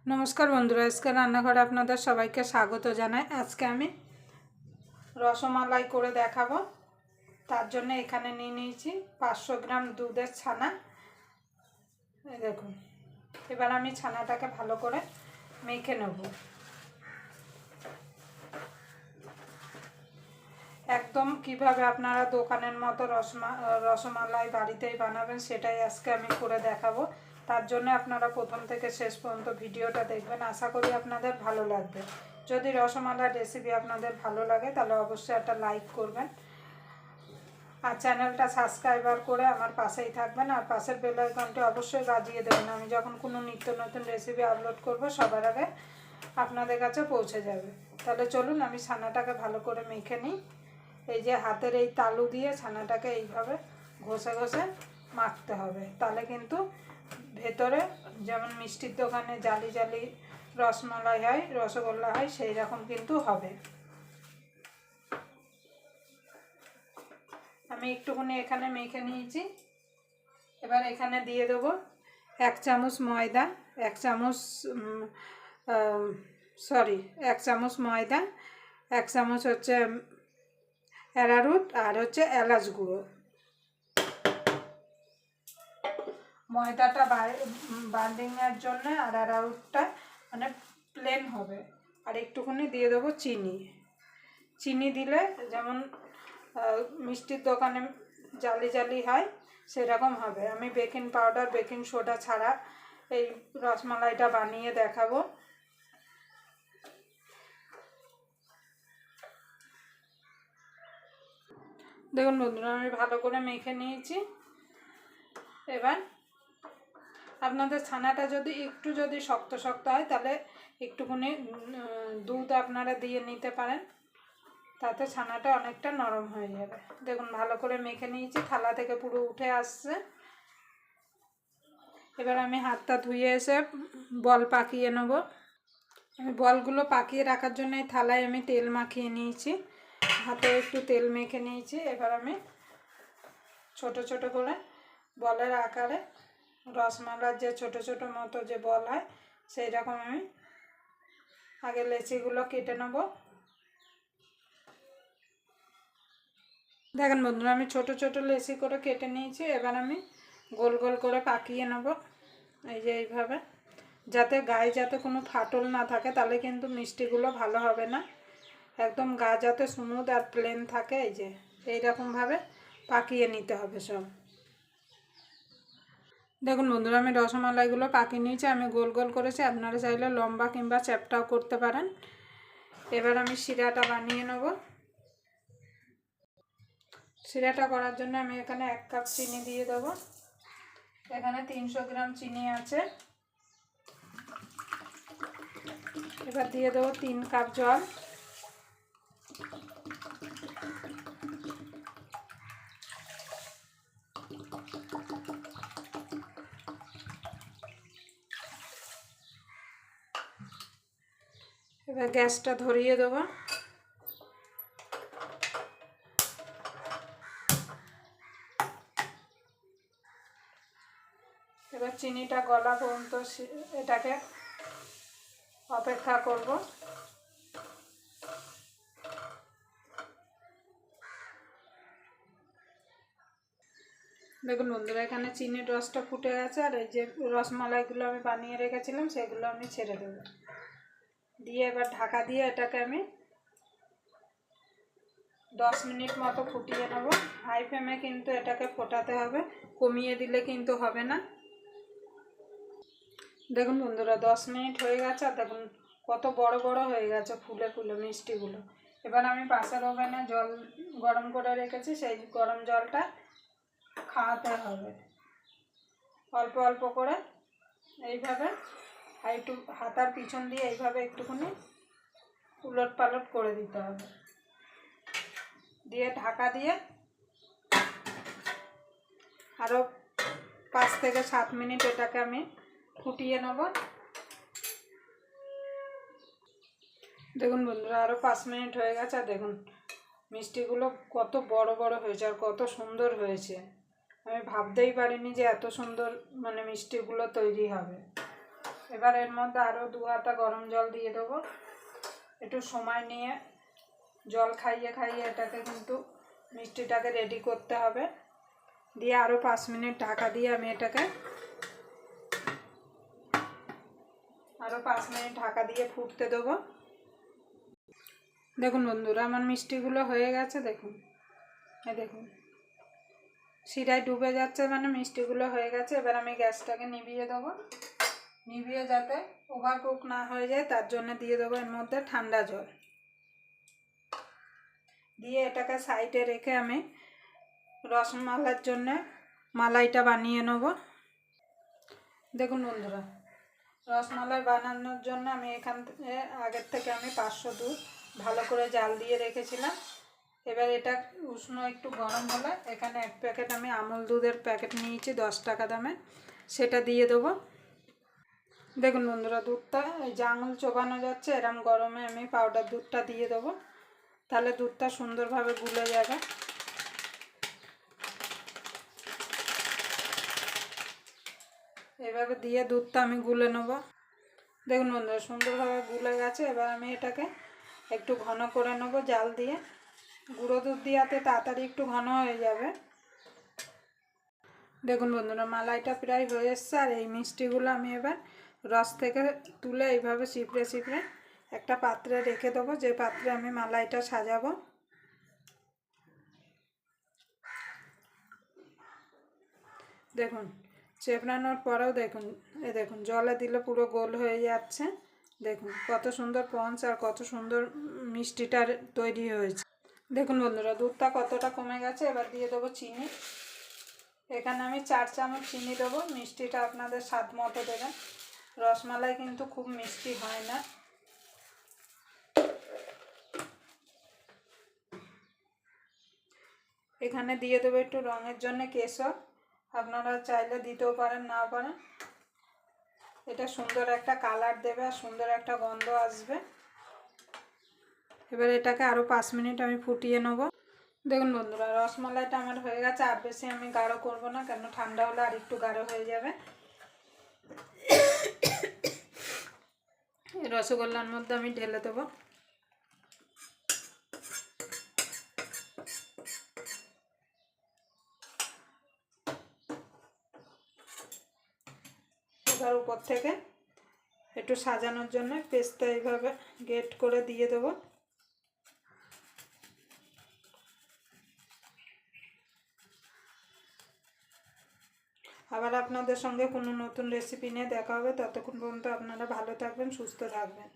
নমস্কার বন্ধুরা, আজকে রান্নাঘরে আপনাদের সবাইকে স্বাগত জানাই। আজকে আমি রসমালাই করে দেখাবো। তার জন্য এখানে নিয়ে নিয়েছি 500 গ্রাম দুধের ছানা। এই দেখুন, এবার আমি ছানাটাকে ভালো করে মেখে নেব। একদম কিভাবে আপনারা দোকানের মতো রসমালাই বাড়িতেই বানাবেন সেটাই আজকে আমি করে দেখাবো। তার জন্য আপনারা প্রথম থেকে শেষ পর্যন্ত ভিডিওটা দেখবেন, আশা করি আপনাদের ভালো লাগবে। যদি রসমালাই রেসিপি আপনাদের ভালো লাগে তাহলে অবশ্যই একটা লাইক করবেন আর চ্যানেলটা সাবস্ক্রাইবার করে আমার পাশেই থাকবেন, আর পাশের বেল আইকনটি অবশ্যই বাজিয়ে দেবেন। আমি যখন কোনো নিত্য নতুন রেসিপি আপলোড করব সবার আগে আপনাদের কাছে পৌঁছে যাবে। তাহলে চলুন আমি ছানাটাকে ভালো করে মেখে নিই। এই যে হাতের এই তালু দিয়ে ছানাটাকে এইভাবে ঘষে ঘষে মাখতে হবে, তাহলে কিন্তু ভেতরে যেমন মিষ্টির দোকানে জালি জালি রসমালাই হয়, রসগোল্লা হয়, সেই রকম কিন্তু হবে। আমি একটুখানি এখানে মেখে নিয়েছি। এবার এখানে দিয়ে দেবো 1 চামচ ময়দা, 1 চামচ 1 চামচ ময়দা, 1 চামচ হচ্ছে অ্যারারুট আর হচ্ছে এলাচ গুঁড়ো। ময়দাটা বাইন্ডিংয়ের জন্য আর অ্যারারুটটা মানে প্লেন হবে। আর একটুখানি দিয়ে দেবো চিনি দিলে যেমন মিষ্টির দোকানে জালি জালি হয় সেরকম হবে। আমি বেকিং পাউডার বেকিং সোডা ছাড়া এই রসমালাইটা বানিয়ে দেখাবো। দেখুন বন্ধুরা, আমি ভালো করে মেখে নিয়েছি। এবার আপনাদের ছানাটা যদি শক্ত শক্ত হয় তাহলে একটুখানি দুধ আপনারা দিয়ে নিতে পারেন, তাতে ছানাটা অনেকটা নরম হয়ে যাবে। দেখুন ভালো করে মেখে নিয়েছি, থালা থেকে পুরো উঠে আসছে। এবার আমি হাতটা ধুয়ে এসে বল পাকিয়ে নেব। আমি বলগুলো পাকিয়ে রাখার জন্য এই থালায় আমি তেল মাখিয়ে নিয়েছি, হাতে একটু তেল মেখে নিয়েছি। এবার আমি ছোট ছোট করে বলের আকারে রসমালাইর যে ছোট ছোট মতো যে বল হয় সেই রকম আমি আগে লেচিগুলো কেটে নেব। দেখেন বন্ধুরা, আমি ছোট ছোট লেচি করে কেটে নিয়েছি। এবার আমি গোল গোল করে পাকিয়ে নেব, এই যে এইভাবে, যাতে গায়ে যাতে কোনো ফাটল না থাকে, তাহলে কিন্তু মিষ্টিগুলো ভালো হবে না। একদম গা যাতে স্মুথ আর প্লেন থাকে, এই যে এইরকমভাবে পাকিয়ে নিতে হবে সব। দেখুন বন্ধুরা, আমি রসমালাইগুলো পাকিয়ে নিয়েছি, আমি গোল গোল করেছি, আপনারা চাইলে লম্বা কিংবা চ্যাপ্টাও করতে পারেন। এবার আমি শিরাটা বানিয়ে নেব। শিরাটা করার জন্য আমি এখানে 1 কাপ চিনি দিয়ে দেবো। এখানে 300 গ্রাম চিনি আছে। এবার দিয়ে দেবো 3 কাপ জল। এবার গ্যাসটা ধরিয়ে দেবো। এবার চিনিটা গলা পর্যন্ত এটাকে অপেক্ষা করব। দেখুন বন্ধুরা, এখানে চিনির রসটা ফুটে গেছে, আর এই যে রসমালাইগুলো আমি বানিয়ে রেখেছিলাম সেগুলো আমি ছেড়ে দেবো। দিয়ে এবার ঢাকা দিয়ে এটাকে আমি 10 মিনিট মতো ফুটিয়ে নেব। হাই ফ্লেমে কিন্তু এটাকে ফোটাতে হবে, কমিয়ে দিলে কিন্তু হবে না। দেখুন বন্ধুরা, 10 মিনিট হয়ে গেছে, আর দেখুন কত বড় বড় হয়ে গেছে ফুলে ফুলে মিষ্টিগুলো। এবার আমি পাশের ওভেনে জল গরম করে রেখেছি, সেই গরম জলটা খাওয়াতে হবে অল্প অল্প করে। এইভাবে একটু হাতার পিছন দিয়ে এইভাবে একটুখানি উলট পালট করে দিতে হবে, দিয়ে ঢাকা দিয়ে আরও 5 থেকে 7 মিনিট এটাকে আমি ফুটিয়ে নেব। দেখুন বন্ধুরা, আরও 5 মিনিট হয়ে গেছে, আর দেখুন মিষ্টিগুলো কত বড় বড় হয়েছে আর কত সুন্দর হয়েছে। আমি ভাবতেই পারিনি যে এত সুন্দর মানে মিষ্টিগুলো তৈরি হবে। এবার এর মধ্যে আরও 2 হাতা গরম জল দিয়ে দেবো। একটু সময় নিয়ে জল খাইয়ে খাইয়ে এটাকে কিন্তু মিষ্টিটাকে রেডি করতে হবে। দিয়ে আরও 5 মিনিট ঢাকা দিয়ে আমি এটাকে আরও 5 মিনিট ঢাকা দিয়ে ফুটতে দেবো। দেখুন বন্ধুরা, আমার মিষ্টিগুলো হয়ে গেছে। দেখুন, দেখুন শিরায় ডুবে যাচ্ছে, মানে মিষ্টিগুলো হয়ে গেছে। এবার আমি গ্যাসটাকে নিভিয়ে দেবো। নিভিয়ে যাতে ওভার কুক না হয়ে যায় তার জন্য দিয়ে দেবো এর মধ্যে ঠান্ডা জল। দিয়ে এটাকে সাইডে রেখে আমি রসমালাইয়ের জন্য মালাইটা বানিয়ে নেব। দেখুন বন্ধুরা, রসমালাই বানানোর জন্য আমি এখান থেকে আগের থেকে আমি 500 দুধ ভালো করে জাল দিয়ে রেখেছিলাম। এবার এটা উষ্ণ একটু গরম হলে এখানে 1 প্যাকেট আমি আমুল দুধের প্যাকেট নিয়েছি 10 টাকা দামে, সেটা দিয়ে দেবো। দেখুন বন্ধুরা, দুধটা এই যে আঙুল চোবানো যাচ্ছে এরম গরমে আমি পাউডার দুধটা দিয়ে দেবো, তাহলে দুধটা সুন্দরভাবে গুলে যাবে। এভাবে দিয়ে দুধটা আমি গুলে নেব। দেখুন বন্ধুরা, সুন্দরভাবে গুলে গেছে। এবার আমি এটাকে একটু ঘন করে নেব জাল দিয়ে। গুঁড়ো দুধ দিয়াতে তাড়াতাড়ি একটু ঘন হয়ে যাবে। দেখুন বন্ধুরা, মালাইটা প্রায় হয়ে এসছে। আর এই মিষ্টিগুলো আমি এবার রস থেকে তুলে এইভাবে চিপড়ে চিপড়ে একটা পাত্রে রেখে দেবো, যে পাত্রে আমি মালাইটা সাজাবো। দেখুন চেপড়ানোর পরেও দেখুন, দেখুন জলে দিলে পুরো গোল হয়ে যাচ্ছে। দেখুন কত সুন্দর পঞ্চ আর কত সুন্দর মিষ্টিটা তৈরি হয়েছে। দেখুন বন্ধুরা, দুধটা কতটা কমে গেছে। এবার দিয়ে দেবো চিনি। এখানে আমি 4 চামচ চিনি দেবো। মিষ্টিটা আপনাদের স্বাদ মতো দেবেন। রসমালাই কিন্তু খুব মিষ্টি হয় না। এখানে দিয়ে দেবো একটু রঙের জন্য কেশর। আপনারা চাইলে দিতেও পারেন, নাও পারেন। এটা সুন্দর একটা কালার দেবে আর সুন্দর একটা গন্ধ আসবে। এবার এটাকে আরও 5 মিনিট আমি ফুটিয়ে নেব। দেখুন বন্ধুরা, রসমালাইটা আমার হয়ে গেছে। আর বেশি আমি গাঢ় করব না, কেন ঠান্ডা হলে আর একটু গাঢ় হয়ে যাবে। এই রসগোল্লার মধ্যে আমি ঢেলে দেবো। এবার উপর থেকে একটু সাজানোর জন্য পেস্তা এইভাবে গ্রেট করে দিয়ে দেবো। আবার আপনাদের সঙ্গে কোনো নতুন রেসিপি নিয়ে দেখা হবে। ততক্ষণ পর্যন্ত আপনারা ভালো থাকবেন, সুস্থ থাকবেন।